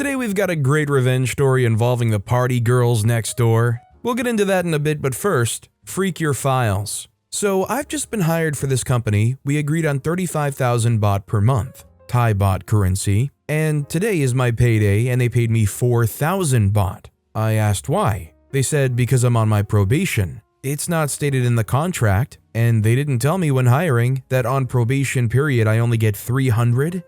Today we've got a great revenge story involving the party girls next door. We'll get into that in a bit, but first, freak your files. So I've just been hired for this company. We agreed on 35,000 baht per month, Thai baht currency, and today is my payday and they paid me 4,000 baht. I asked why. They said because I'm on my probation. It's not stated in the contract, and they didn't tell me when hiring that on probation period I only get $310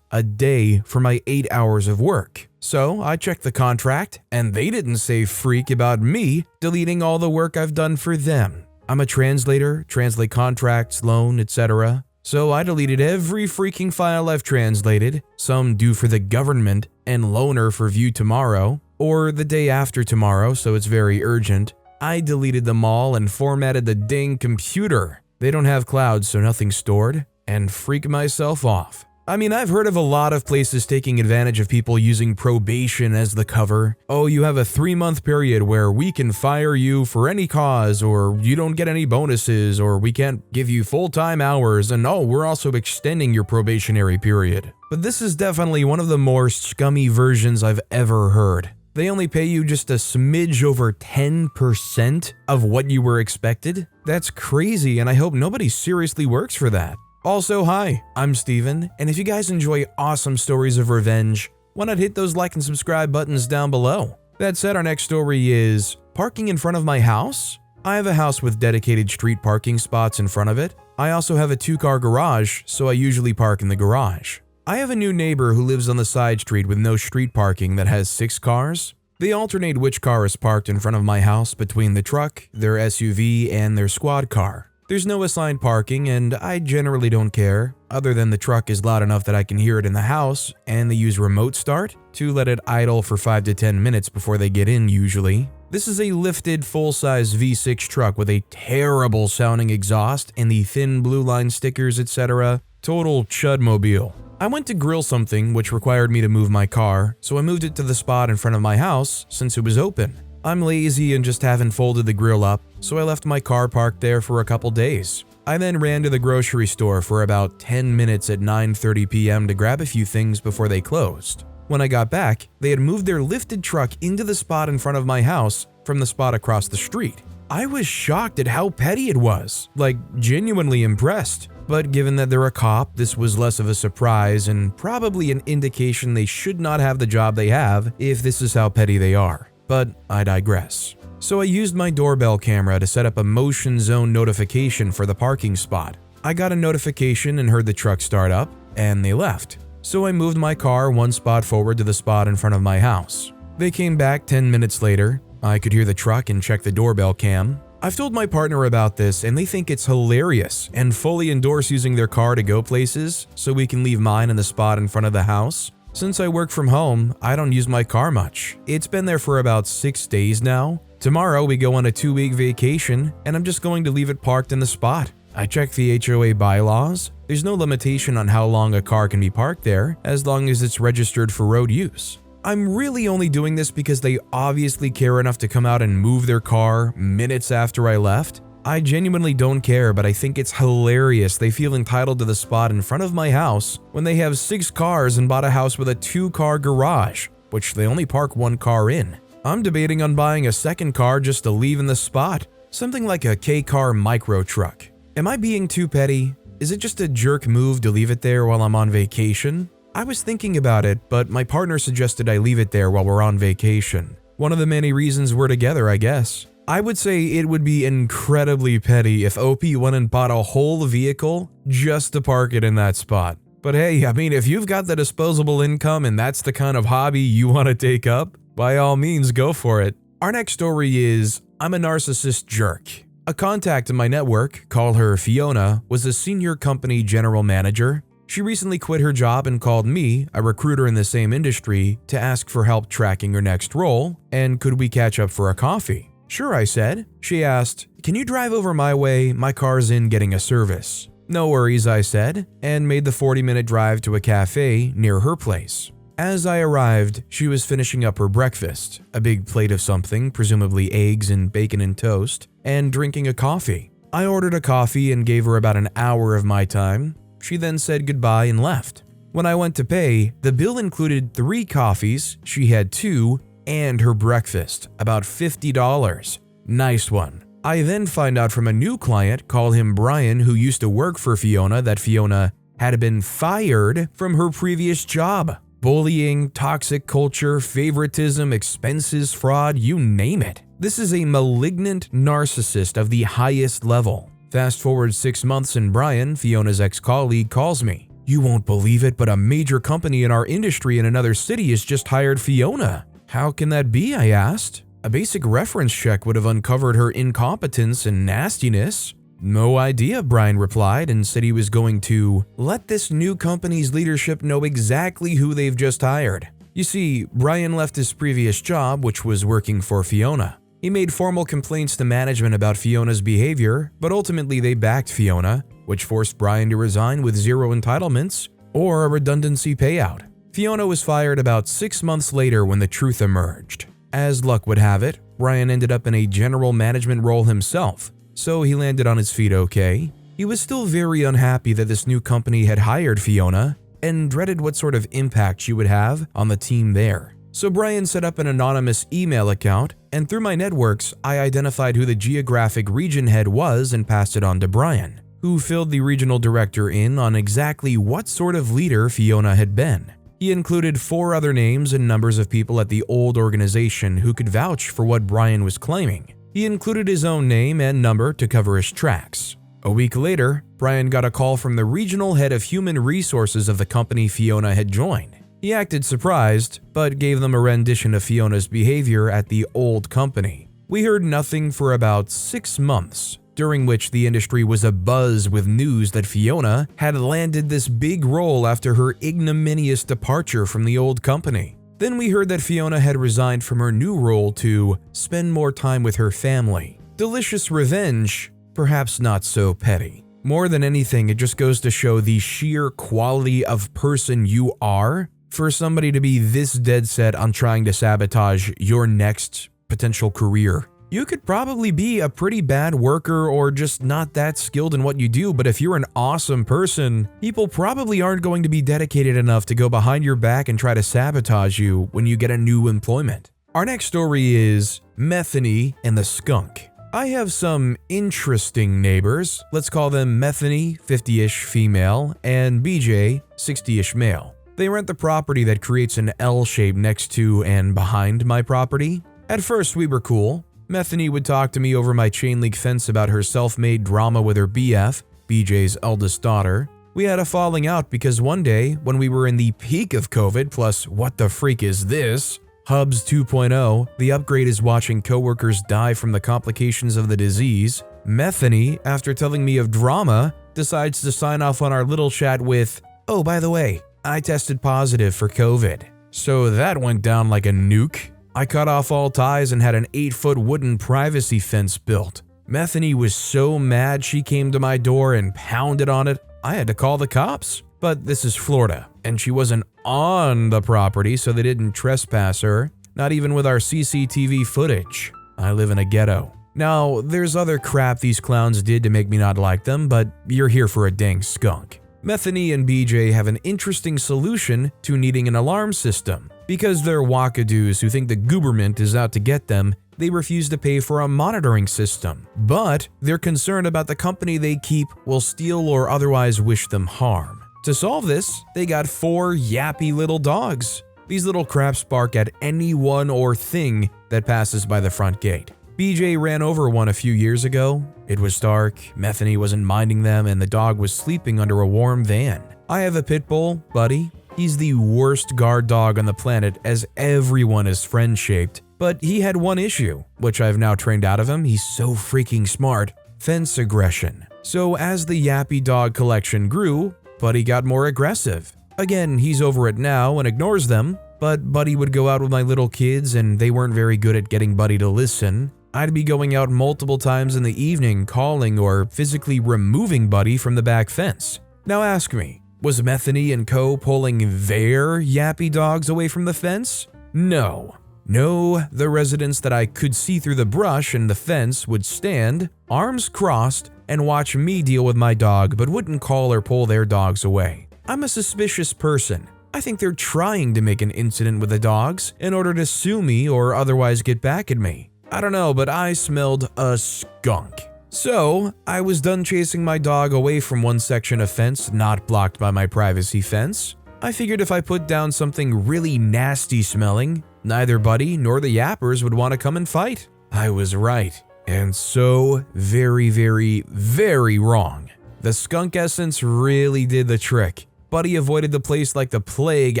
a day for my 8 hours of work. So I checked the contract, and they didn't say freak about me deleting all the work I've done for them. I'm a translator, translate contracts, loan, etc. So I deleted every freaking file I've translated, some due for the government and loaner for view tomorrow, or the day after tomorrow, so it's very urgent. I deleted them all and formatted the dang computer. They don't have clouds, so nothing's stored, and freak myself off. I mean, I've heard of a lot of places taking advantage of people using probation as the cover. Oh, you have a 3-month period where we can fire you for any cause, or you don't get any bonuses, or we can't give you full-time hours, and oh, we're also extending your probationary period. But this is definitely one of the more scummy versions I've ever heard. They only pay you just a smidge over 10% of what you were expected? That's crazy, and I hope nobody seriously works for that. Also, hi, I'm Steven, and if you guys enjoy awesome stories of revenge, why not hit those like and subscribe buttons down below? That said, our next story is parking in front of my house. I have a house with dedicated street parking spots in front of it. I also have a 2-car garage, so I usually park in the garage. I have a new neighbor who lives on the side street with no street parking that has 6 cars. They alternate which car is parked in front of my house between the truck, their SUV, and their squad car. There's no assigned parking, and I generally don't care, other than the truck is loud enough that I can hear it in the house, and they use remote start to let it idle for 5 to 10 minutes before they get in usually. This is a lifted full-size V6 truck with a terrible sounding exhaust and the thin blue line stickers, etc. Total chudmobile. I went to grill something which required me to move my car, so I moved it to the spot in front of my house since it was open. I'm lazy and just haven't folded the grill up, so I left my car parked there for a couple days. I then ran to the grocery store for about 10 minutes at 9:30 p.m. to grab a few things before they closed. When I got back, they had moved their lifted truck into the spot in front of my house from the spot across the street. I was shocked at how petty it was, like genuinely impressed. But given that they're a cop, this was less of a surprise and probably an indication they should not have the job they have if this is how petty they are. But I digress. So I used my doorbell camera to set up a motion zone notification for the parking spot. I got a notification and heard the truck start up, and they left. So I moved my car 1 spot forward to the spot in front of my house. They came back 10 minutes later. I could hear the truck and check the doorbell cam. I've told my partner about this and they think it's hilarious and fully endorse using their car to go places so we can leave mine in the spot in front of the house. Since I work from home, I don't use my car much. It's been there for about 6 days now. Tomorrow we go on a 2-week vacation and I'm just going to leave it parked in the spot. I checked the HOA bylaws. There's no limitation on how long a car can be parked there as long as it's registered for road use. I'm really only doing this because they obviously care enough to come out and move their car minutes after I left. I genuinely don't care, but I think it's hilarious they feel entitled to the spot in front of my house when they have 6 cars and bought a house with a 2-car garage, which they only park 1 car in. I'm debating on buying a 2nd car just to leave in the spot, something like a K-car micro truck. Am I being too petty? Is it just a jerk move to leave it there while I'm on vacation? I was thinking about it, but my partner suggested I leave it there while we're on vacation. One of the many reasons we're together, I guess. I would say it would be incredibly petty if OP went and bought a whole vehicle just to park it in that spot. But hey, I mean, if you've got the disposable income and that's the kind of hobby you want to take up, by all means, go for it. Our next story is, I'm a narcissist jerk. A contact in my network, call her Fiona, was a senior company general manager. She recently quit her job and called me, a recruiter in the same industry, to ask for help tracking her next role, and could we catch up for a coffee? Sure, I said. She asked, can you drive over my way? My car's in getting a service. No worries, I said, and made the 40-minute drive to a cafe near her place. As I arrived, she was finishing up her breakfast, a big plate of something, presumably eggs and bacon and toast, and drinking a coffee. I ordered a coffee and gave her about an hour of my time. She then said goodbye and left. When I went to pay, the bill included 3 coffees, she had 2, and her breakfast, about $50. Nice one. I then find out from a new client, call him Brian, who used to work for Fiona, that Fiona had been fired from her previous job. Bullying, toxic culture, favoritism, expenses, fraud, you name it. This is a malignant narcissist of the highest level. Fast forward 6 months and Brian, Fiona's ex-colleague, calls me. You won't believe it, but a major company in our industry in another city has just hired Fiona. How can that be? I asked. A basic reference check would have uncovered her incompetence and nastiness. No idea, Brian replied, and said he was going to let this new company's leadership know exactly who they've just hired. You see, Brian left his previous job, which was working for Fiona. He made formal complaints to management about Fiona's behavior, but ultimately they backed Fiona, which forced Brian to resign with 0 entitlements or a redundancy payout. Fiona was fired about 6 months later when the truth emerged. As luck would have it, Brian ended up in a general management role himself, so he landed on his feet okay. He was still very unhappy that this new company had hired Fiona and dreaded what sort of impact she would have on the team there. So Brian set up an anonymous email account, and through my networks, I identified who the geographic region head was and passed it on to Brian, who filled the regional director in on exactly what sort of leader Fiona had been. He included 4 other names and numbers of people at the old organization who could vouch for what Brian was claiming. He included his own name and number to cover his tracks. A week later, Brian got a call from the regional head of human resources of the company Fiona had joined. He acted surprised, but gave them a rendition of Fiona's behavior at the old company. We heard nothing for about 6 months, during which the industry was abuzz with news that Fiona had landed this big role after her ignominious departure from the old company. Then we heard that Fiona had resigned from her new role to spend more time with her family. Delicious revenge, perhaps not so petty. More than anything, it just goes to show the sheer quality of person you are for somebody to be this dead set on trying to sabotage your next potential career. You could probably be a pretty bad worker or just not that skilled in what you do, but if you're an awesome person, people probably aren't going to be dedicated enough to go behind your back and try to sabotage you when you get a new employment. Our next story is Methany and the Skunk. I have some interesting neighbors. Let's call them Methany, 50-ish female, and BJ, 60-ish male. They rent the property that creates an L shape next to and behind my property. At first, we were cool. Methany would talk to me over my chain link fence about her self-made drama with her BF, BJ's eldest daughter. We had a falling out because one day, when we were in the peak of COVID plus what the freak is this, Hubs 2.0, the upgrade is watching coworkers die from the complications of the disease, Methany, after telling me of drama, decides to sign off on our little chat with, "Oh, by the way, I tested positive for COVID." So that went down like a nuke. I cut off all ties and had an 8-foot wooden privacy fence built. Methany was so mad she came to my door and pounded on it. I had to call the cops. But this is Florida, and she wasn't on the property, so they didn't trespass her, not even with our CCTV footage. I live in a ghetto. Now, there's other crap these clowns did to make me not like them, but you're here for a dang skunk. Methany and BJ have an interesting solution to needing an alarm system. Because they're wackadoos who think the gooberment is out to get them, they refuse to pay for a monitoring system. But they're concerned about the company they keep will steal or otherwise wish them harm. To solve this, they got 4 yappy little dogs. These little craps bark at anyone or thing that passes by the front gate. BJ ran over one a few years ago. It was dark, Methany wasn't minding them, and the dog was sleeping under a warm van. I have a pit bull, Buddy. He's the worst guard dog on the planet as everyone is friend-shaped, but he had one issue, which I've now trained out of him. He's so freaking smart. Fence aggression. So as the yappy dog collection grew, Buddy got more aggressive. Again, he's over it now and ignores them, but Buddy would go out with my little kids and they weren't very good at getting Buddy to listen. I'd be going out multiple times in the evening calling or physically removing Buddy from the back fence. Now ask me, was Methany and co. pulling their yappy dogs away from the fence? No. No, the residents that I could see through the brush and the fence would stand, arms crossed, and watch me deal with my dog but wouldn't call or pull their dogs away. I'm a suspicious person. I think they're trying to make an incident with the dogs in order to sue me or otherwise get back at me. I don't know, but I smelled a skunk. So, I was done chasing my dog away from one section of fence not blocked by my privacy fence. I figured if I put down something really nasty smelling, neither Buddy nor the yappers would want to come and fight. I was right, and so very, very, very wrong. The skunk essence really did the trick. Buddy avoided the place like the plague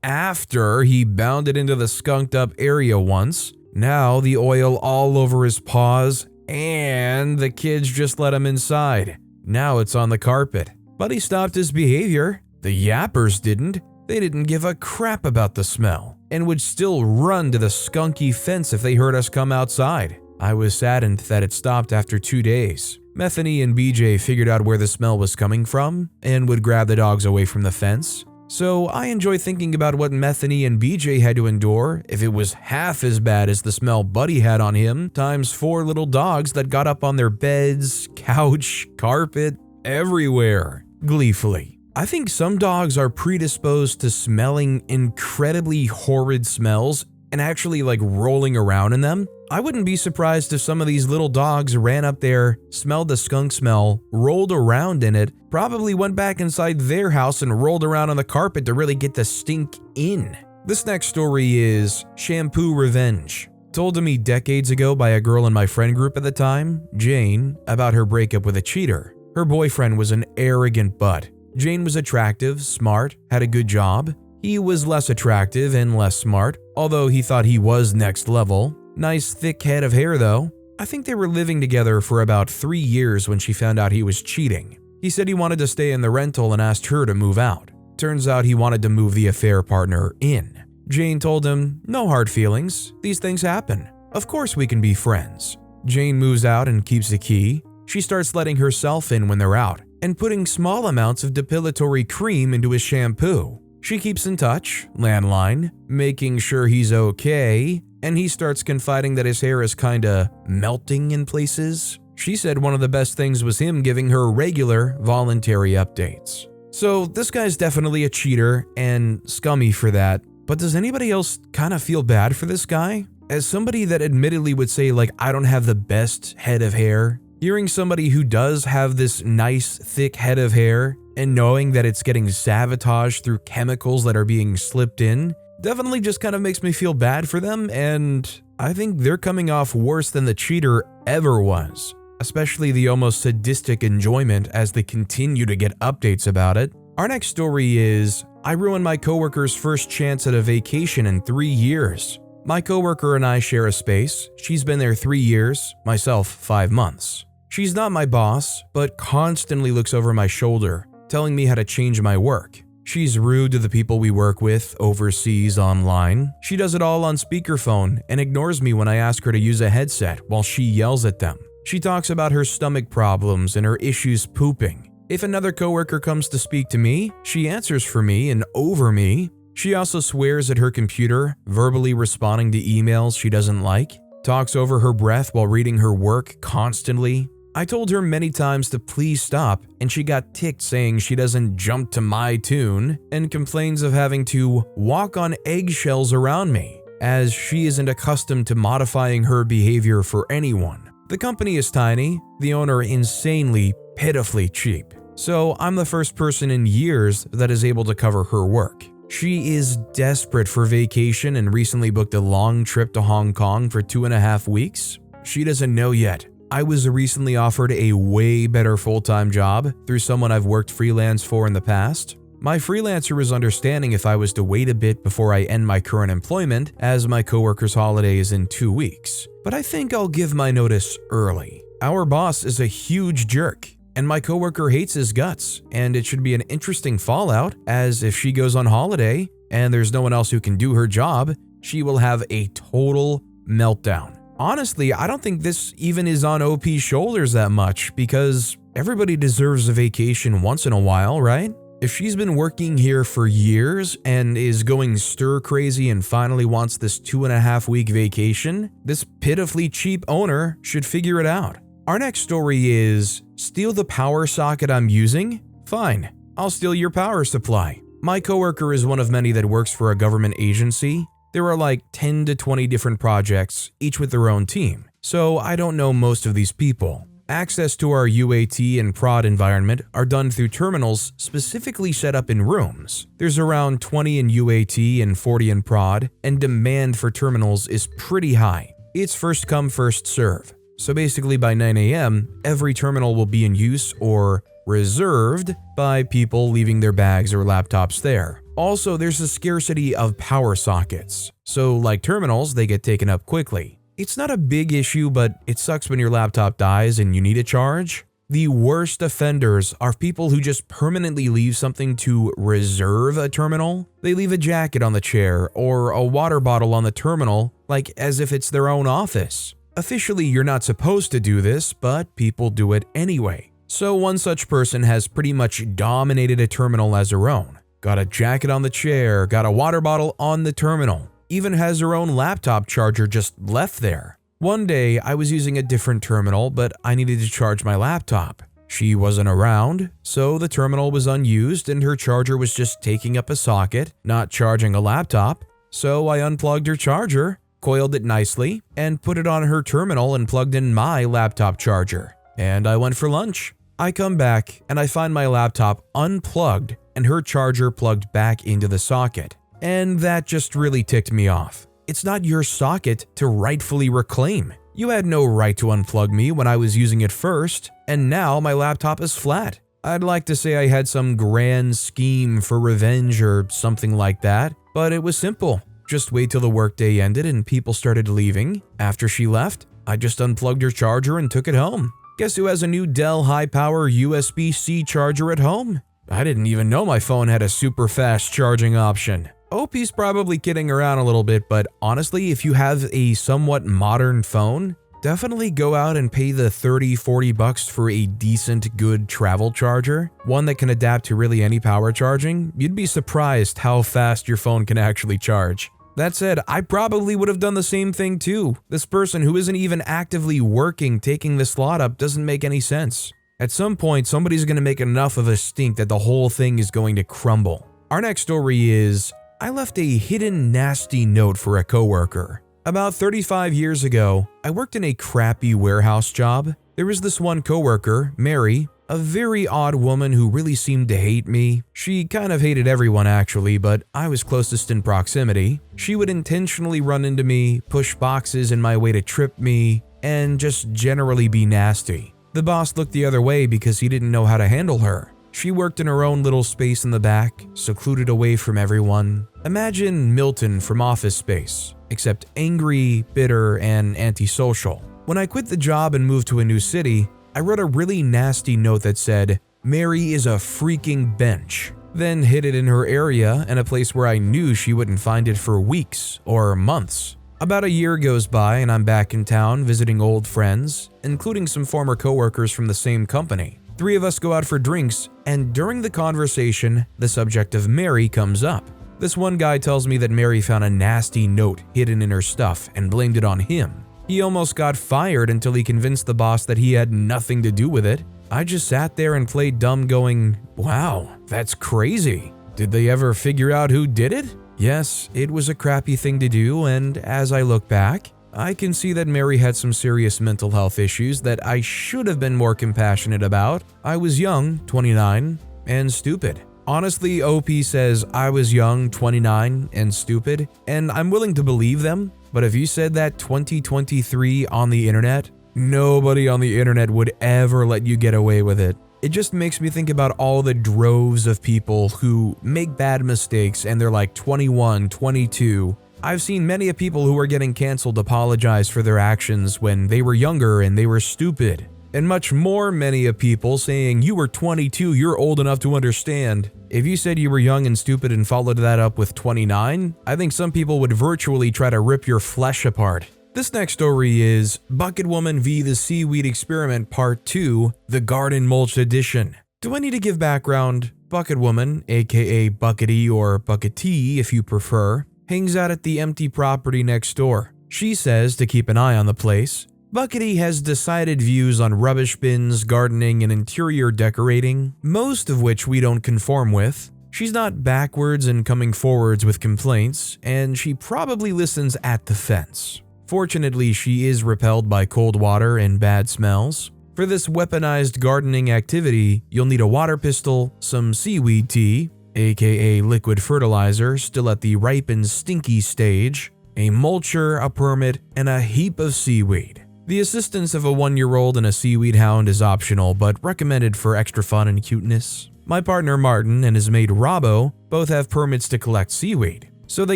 after he bounded into the skunked up area once. Now the oil all over his paws, and the kids just let him inside. Now it's on the carpet. Buddy stopped his behavior. The yappers didn't. They didn't give a crap about the smell and would still run to the skunky fence if they heard us come outside. I was saddened that it stopped after 2 days. Methany and BJ figured out where the smell was coming from and would grab the dogs away from the fence. So I enjoy thinking about what Methany and BJ had to endure if it was half as bad as the smell Buddy had on him, times 4 little dogs that got up on their beds, couch, carpet, everywhere, gleefully. I think some dogs are predisposed to smelling incredibly horrid smells and actually like rolling around in them. I wouldn't be surprised if some of these little dogs ran up there, smelled the skunk smell, rolled around in it, probably went back inside their house and rolled around on the carpet to really get the stink in. This next story is Shampoo Revenge. Told to me decades ago by a girl in my friend group at the time, Jane, about her breakup with a cheater. Her boyfriend was an arrogant butt. Jane was attractive, smart, had a good job. He was less attractive and less smart, although he thought he was next level. Nice thick head of hair though. I think they were living together for about 3 years when she found out he was cheating. He said he wanted to stay in the rental and asked her to move out. Turns out he wanted to move the affair partner in. Jane told him, "No hard feelings, these things happen. Of course we can be friends." Jane moves out and keeps the key. She starts letting herself in when they're out and putting small amounts of depilatory cream into his shampoo. She keeps in touch, landline, making sure he's okay, and he starts confiding that his hair is kinda melting in places. She said one of the best things was him giving her regular, voluntary updates. So this guy's definitely a cheater and scummy for that, but does anybody else kinda feel bad for this guy? As somebody that admittedly would say like I don't have the best head of hair, hearing somebody who does have this nice thick head of hair and knowing that it's getting sabotaged through chemicals that are being slipped in definitely just kind of makes me feel bad for them, and I think they're coming off worse than the cheater ever was, especially the almost sadistic enjoyment as they continue to get updates about it. Our next story is, I ruined my coworker's first chance at a vacation in 3 years. My coworker and I share a space. She's been there 3 years, myself 5 months. She's not my boss, but constantly looks over my shoulder, telling me how to change my work. She's rude to the people we work with overseas online. She does it all on speakerphone and ignores me when I ask her to use a headset while she yells at them. She talks about her stomach problems and her issues pooping. If another coworker comes to speak to me, she answers for me and over me. She also swears at her computer, verbally responding to emails she doesn't like, talks over her breath while reading her work constantly. I told her many times to please stop, and she got ticked saying she doesn't jump to my tune and complains of having to walk on eggshells around me, as she isn't accustomed to modifying her behavior for anyone. The company is tiny, the owner insanely, pitifully cheap, so I'm the first person in years that is able to cover her work. She is desperate for vacation and recently booked a long trip to Hong Kong for 2.5 weeks. She doesn't know yet. I was recently offered a way better full-time job through someone I've worked freelance for in the past. My freelancer was understanding if I was to wait a bit before I end my current employment, as my coworker's holiday is in 2 weeks. But I think I'll give my notice early. Our boss is a huge jerk, and my coworker hates his guts, and it should be an interesting fallout, as if she goes on holiday and there's no one else who can do her job, she will have a total meltdown. Honestly, I don't think this even is on OP's shoulders that much, because everybody deserves a vacation once in a while, right? If she's been working here for years and is going stir crazy and finally wants this 2.5 week vacation, this pitifully cheap owner should figure it out. Our next story is, steal the power socket I'm using? Fine, I'll steal your power supply. My coworker is one of many that works for a government agency. There are like 10 to 20 different projects, each with their own team, so I don't know most of these people. Access to our UAT and prod environment are done through terminals specifically set up in rooms. There's around 20 in UAT and 40 in prod, and demand for terminals is pretty high. It's first come, first serve. So basically by 9 a.m., every terminal will be in use or reserved by people leaving their bags or laptops there. Also, there's a scarcity of power sockets. So like terminals, they get taken up quickly. It's not a big issue, but it sucks when your laptop dies and you need a charge. The worst offenders are people who just permanently leave something to reserve a terminal. They leave a jacket on the chair or a water bottle on the terminal, like as if it's their own office. Officially, you're not supposed to do this, but people do it anyway. So one such person has pretty much dominated a terminal as her own. Got a jacket on the chair, got a water bottle on the terminal. Even has her own laptop charger just left there. One day, I was using a different terminal, but I needed to charge my laptop. She wasn't around, so the terminal was unused and her charger was just taking up a socket, not charging a laptop. So I unplugged her charger, coiled it nicely, and put it on her terminal and plugged in my laptop charger. And I went for lunch. I come back and I find my laptop unplugged and her charger plugged back into the socket. And that just really ticked me off. It's not your socket to rightfully reclaim. You had no right to unplug me when I was using it first, and now my laptop is flat. I'd like to say I had some grand scheme for revenge or something like that, but it was simple. Just wait till the workday ended and people started leaving. After she left, I just unplugged her charger and took it home. Guess who has a new Dell high-power USB-C charger at home? I didn't even know my phone had a super fast charging option. OP's probably kidding around a little bit, but honestly, if you have a somewhat modern phone, definitely go out and pay the $30-40 for a decent, good travel charger, one that can adapt to really any power charging. You'd be surprised how fast your phone can actually charge. That said, I probably would have done the same thing too. This person who isn't even actively working taking the slot up doesn't make any sense. At some point, somebody's going to make enough of a stink that the whole thing is going to crumble. Our next story is, I left a hidden nasty note for a coworker. About 35 years ago, I worked in a crappy warehouse job. There was this one coworker, Mary, a very odd woman who really seemed to hate me. She kind of hated everyone actually, but I was closest in proximity. She would intentionally run into me, push boxes in my way to trip me, and just generally be nasty. The boss looked the other way because he didn't know how to handle her. She worked in her own little space in the back, secluded away from everyone. Imagine Milton from Office Space, except angry, bitter, and antisocial. When I quit the job and moved to a new city, I wrote a really nasty note that said, "Mary is a freaking bench." Then hid it in her area in a place where I knew she wouldn't find it for weeks or months. About a year goes by and I'm back in town visiting old friends, including some former coworkers from the same company. 3 of us go out for drinks, and during the conversation, the subject of Mary comes up. This one guy tells me that Mary found a nasty note hidden in her stuff and blamed it on him. He almost got fired until he convinced the boss that he had nothing to do with it. I just sat there and played dumb going, wow, that's crazy. Did they ever figure out who did it? Yes, it was a crappy thing to do, and as I look back, I can see that Mary had some serious mental health issues that I should have been more compassionate about. I was young, 29, and stupid. Honestly, OP says I was young, 29, and stupid, and I'm willing to believe them, but if you said that 2023 on the internet, nobody on the internet would ever let you get away with it. It just makes me think about all the droves of people who make bad mistakes and they're like 21, 22. I've seen many of people who are getting canceled apologize for their actions when they were younger and they were stupid. And much more many of people saying you were 22, you're old enough to understand. If you said you were young and stupid and followed that up with 29, I think some people would virtually try to rip your flesh apart. This next story is Bucket Woman v. the Seaweed Experiment Part 2, the Garden Mulch Edition. Do I need to give background? Bucket Woman, aka Buckety or Bucketee if you prefer, hangs out at the empty property next door. She says to keep an eye on the place. Buckety has decided views on rubbish bins, gardening, and interior decorating, most of which we don't conform with. She's not backwards in coming forwards with complaints, and she probably listens at the fence. Fortunately, she is repelled by cold water and bad smells. For this weaponized gardening activity, you'll need a water pistol, some seaweed tea, aka liquid fertilizer still at the ripe and stinky stage, a mulcher, a permit, and a heap of seaweed. The assistance of a 1-year-old and a seaweed hound is optional, but recommended for extra fun and cuteness. My partner Martin and his mate Robbo both have permits to collect seaweed, so they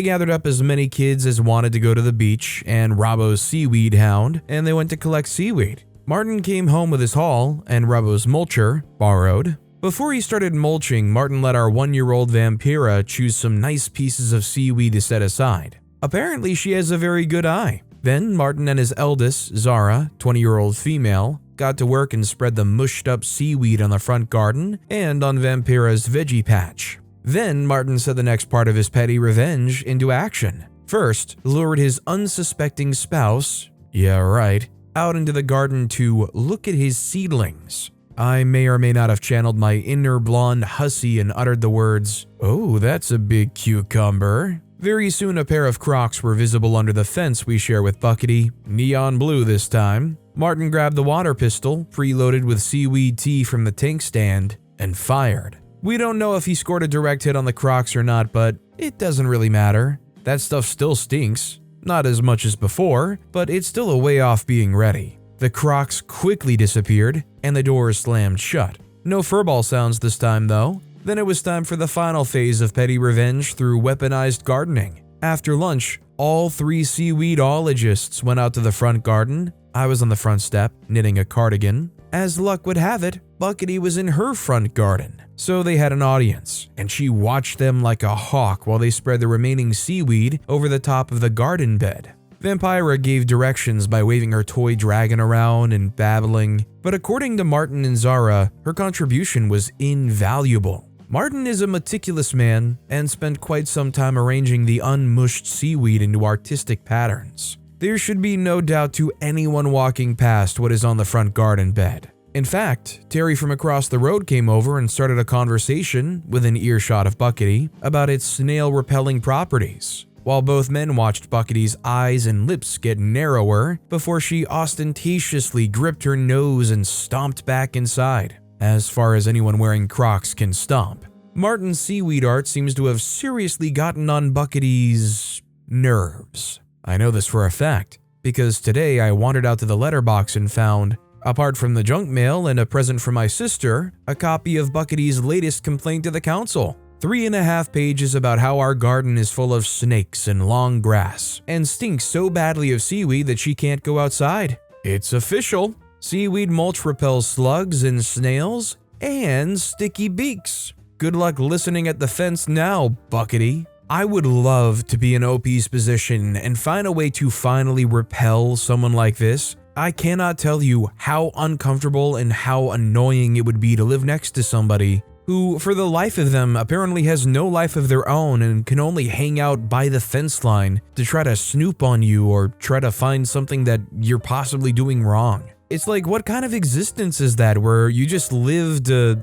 gathered up as many kids as wanted to go to the beach and Robbo's seaweed hound, and they went to collect seaweed. Martin came home with his haul, and Robbo's mulcher, borrowed. Before he started mulching, Martin let our 1-year-old Vampira choose some nice pieces of seaweed to set aside. Apparently, she has a very good eye. Then Martin and his eldest, Zara, 20-year-old female, got to work and spread the mushed up seaweed on the front garden and on Vampira's veggie patch. Then Martin set the next part of his petty revenge into action. First, lured his unsuspecting spouse, yeah right, out into the garden to look at his seedlings. I may or may not have channeled my inner blonde hussy and uttered the words, "Oh, that's a big cucumber." Very soon a pair of Crocs were visible under the fence we share with Buckety, neon blue this time. Martin grabbed the water pistol, preloaded with seaweed tea from the tank stand, and fired. We don't know if he scored a direct hit on the Crocs or not, but it doesn't really matter. That stuff still stinks. Not as much as before, but it's still a way off being ready. The Crocs quickly disappeared, and the doors slammed shut. No furball sounds this time though. Then it was time for the final phase of petty revenge through weaponized gardening. After lunch, all 3 seaweedologists went out to the front garden. I was on the front step, knitting a cardigan. As luck would have it, Buckety was in her front garden. So they had an audience, and she watched them like a hawk while they spread the remaining seaweed over the top of the garden bed. Vampira gave directions by waving her toy dragon around and babbling, but according to Martin and Zara, her contribution was invaluable. Martin is a meticulous man and spent quite some time arranging the unmushed seaweed into artistic patterns. There should be no doubt to anyone walking past what is on the front garden bed. In fact, Terry from across the road came over and started a conversation, within earshot of Buckety, about its snail-repelling properties, while both men watched Buckety's eyes and lips get narrower before she ostentatiously gripped her nose and stomped back inside, as far as anyone wearing Crocs can stomp. Martin's seaweed art seems to have seriously gotten on Buckety's nerves. I know this for a fact, because today I wandered out to the letterbox and found, apart from the junk mail and a present from my sister, a copy of Buckety's latest complaint to the council. 3.5 pages about how our garden is full of snakes and long grass, and stinks so badly of seaweed that she can't go outside. It's official. Seaweed mulch repels slugs and snails, and sticky beaks. Good luck listening at the fence now, Buckety. I would love to be in OP's position and find a way to finally repel someone like this. I cannot tell you how uncomfortable and how annoying it would be to live next to somebody who, for the life of them, apparently has no life of their own and can only hang out by the fence line to try to snoop on you or try to find something that you're possibly doing wrong. It's like, what kind of existence is that where you just live to,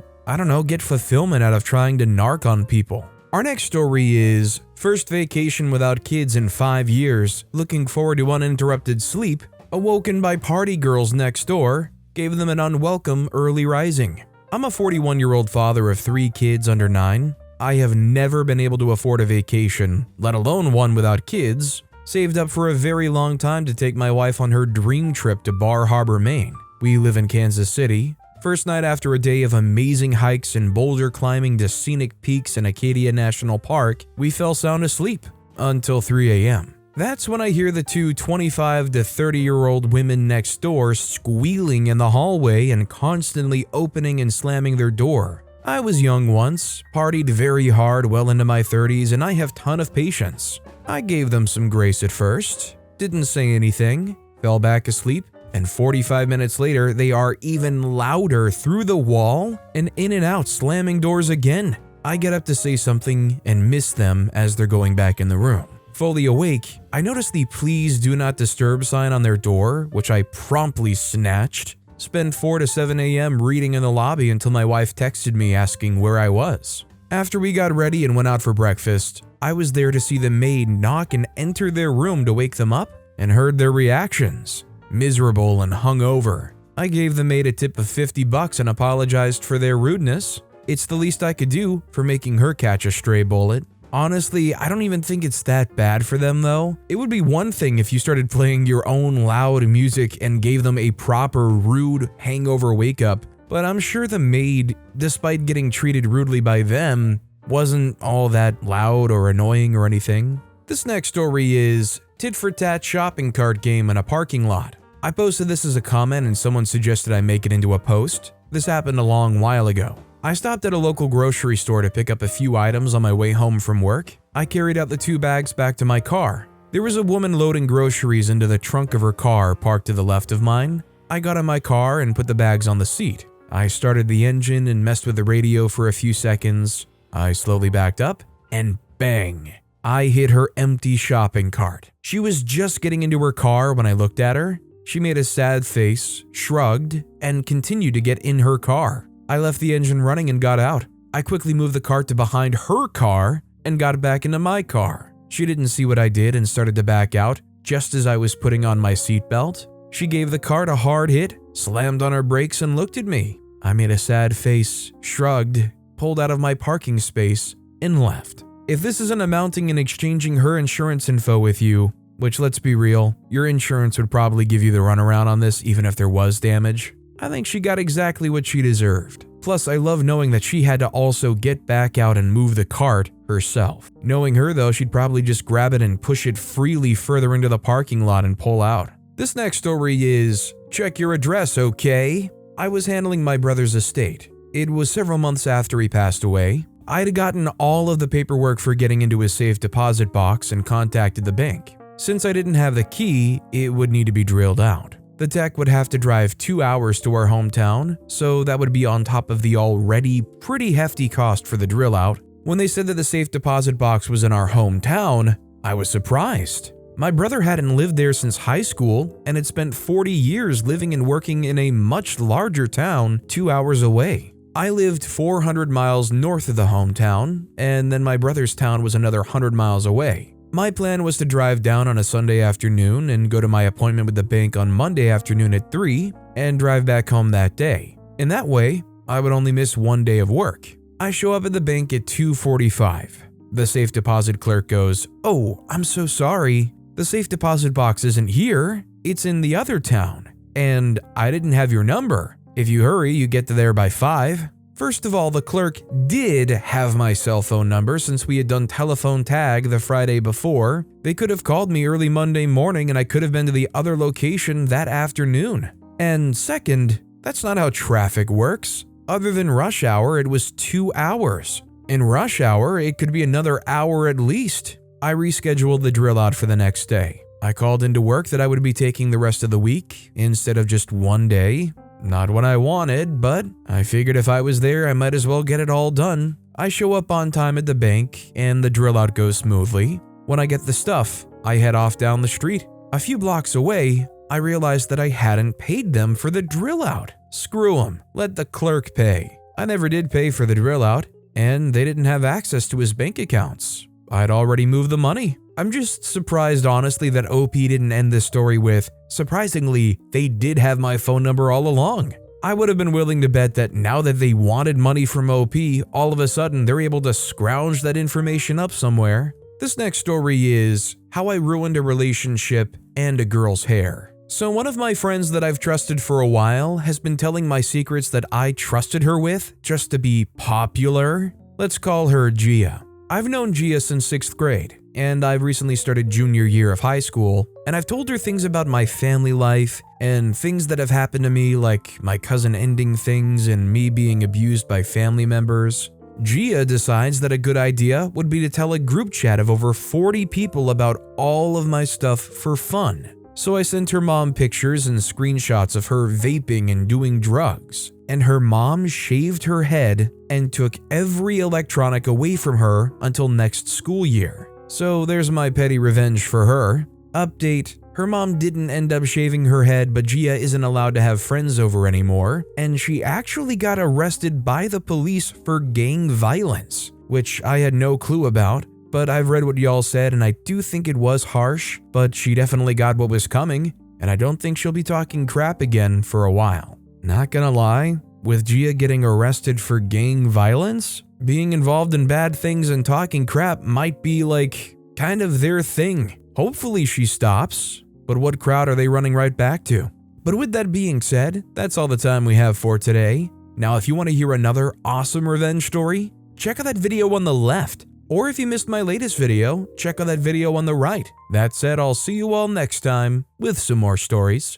get fulfillment out of trying to narc on people? Our next story is first vacation without kids in 5 years, looking forward to uninterrupted sleep, awoken by party girls next door, gave them an unwelcome early rising. I'm a 41-year-old father of 3 kids under 9. I have never been able to afford a vacation, let alone one without kids. Saved up for a very long time to take my wife on her dream trip to Bar Harbor, Maine. We live in Kansas City. First night after a day of amazing hikes and boulder climbing to scenic peaks in Acadia National Park, we fell sound asleep until 3 a.m. That's when I hear the 2 25 to 30-year-old women next door squealing in the hallway and constantly opening and slamming their door. I was young once, partied very hard well into my 30s, and I have ton of patience. I gave them some grace at first, didn't say anything, fell back asleep, and 45 minutes later they are even louder through the wall and in and out slamming doors again. I get up to say something and miss them as they're going back in the room. Fully awake, I notice the "Please do not disturb" sign on their door, which I promptly snatched. Spent 4 to 7 a.m. reading in the lobby until my wife texted me asking where I was. After we got ready and went out for breakfast, I was there to see the maid knock and enter their room to wake them up and heard their reactions. Miserable and hungover. I gave the maid a tip of $50 and apologized for their rudeness. It's the least I could do for making her catch a stray bullet. Honestly, I don't even think it's that bad for them though. It would be one thing if you started playing your own loud music and gave them a proper rude hangover wake up, but I'm sure the maid, despite getting treated rudely by them, wasn't all that loud or annoying or anything. This next story is Tit for Tat Shopping Cart Game in a parking lot. I posted this as a comment and someone suggested I make it into a post. This happened a long while ago. I stopped at a local grocery store to pick up a few items on my way home from work. I carried out the 2 bags back to my car. There was a woman loading groceries into the trunk of her car parked to the left of mine. I got in my car and put the bags on the seat. I started the engine and messed with the radio for a few seconds. I slowly backed up and bang! I hit her empty shopping cart. She was just getting into her car when I looked at her. She made a sad face, shrugged, and continued to get in her car. I left the engine running and got out. I quickly moved the cart to behind her car and got back into my car. She didn't see what I did and started to back out just as I was putting on my seatbelt. She gave the cart a hard hit, slammed on her brakes, and looked at me. I made a sad face, shrugged, pulled out of my parking space, and left. If this isn't amounting in exchanging her insurance info with you, which let's be real, your insurance would probably give you the runaround on this even if there was damage, I think she got exactly what she deserved. Plus, I love knowing that she had to also get back out and move the cart herself. Knowing her though, she'd probably just grab it and push it freely further into the parking lot and pull out. This next story is, check your address, okay? I was handling my brother's estate. It was several months after he passed away. I'd gotten all of the paperwork for getting into his safe deposit box and contacted the bank. Since I didn't have the key, it would need to be drilled out. The tech would have to drive 2 hours to our hometown, so that would be on top of the already pretty hefty cost for the drill out. When they said that the safe deposit box was in our hometown, I was surprised. My brother hadn't lived there since high school and had spent 40 years living and working in a much larger town 2 hours away. I lived 400 miles north of the hometown, and then my brother's town was another 100 miles away. My plan was to drive down on a Sunday afternoon and go to my appointment with the bank on Monday afternoon at 3 and drive back home that day. In that way, I would only miss 1 day of work. I show up at the bank at 2:45. The safe deposit clerk goes, "Oh, I'm so sorry. The safe deposit box isn't here. It's in the other town. And I didn't have your number. If you hurry, you get there by 5. First of all, the clerk did have my cell phone number since we had done telephone tag the Friday before. They could have called me early Monday morning and I could have been to the other location that afternoon. And second, that's not how traffic works. Other than rush hour, it was 2 hours. In rush hour, it could be another hour at least. I rescheduled the drill out for the next day. I called into work that I would be taking the rest of the week instead of just 1 day. Not what I wanted, but I figured if I was there, I might as well get it all done. I show up on time at the bank, and the drill out goes smoothly. When I get the stuff, I head off down the street. A few blocks away, I realized that I hadn't paid them for the drill out. Screw them, let the clerk pay. I never did pay for the drill out, and they didn't have access to his bank accounts. I'd already moved the money. I'm just surprised honestly that OP didn't end this story with, surprisingly, they did have my phone number all along. I would have been willing to bet that now that they wanted money from OP, all of a sudden they're able to scrounge that information up somewhere. This next story is how I ruined a relationship and a girl's hair. So one of my friends that I've trusted for a while has been telling my secrets that I trusted her with just to be popular. Let's call her Gia. I've known Gia since 6th grade, and I've recently started junior year of high school, and I've told her things about my family life and things that have happened to me, like my cousin ending things and me being abused by family members. Gia decides that a good idea would be to tell a group chat of over 40 people about all of my stuff for fun. So I sent her mom pictures and screenshots of her vaping and doing drugs, and her mom shaved her head and took every electronic away from her until next school year. So there's my petty revenge for her. Update, her mom didn't end up shaving her head, but Gia isn't allowed to have friends over anymore, and she actually got arrested by the police for gang violence. which I had no clue about, but I've read what y'all said and I do think it was harsh, but she definitely got what was coming, and I don't think she'll be talking crap again for a while. Not gonna lie, with Gia getting arrested for gang violence, being involved in bad things and talking crap might be like kind of their thing. Hopefully she stops, but what crowd are they running right back to? But with that being said, that's all the time we have for today. Now if you want to hear another awesome revenge story, check out that video on the left. Or if you missed my latest video, check out that video on the right. That said, I'll see you all next time with some more stories.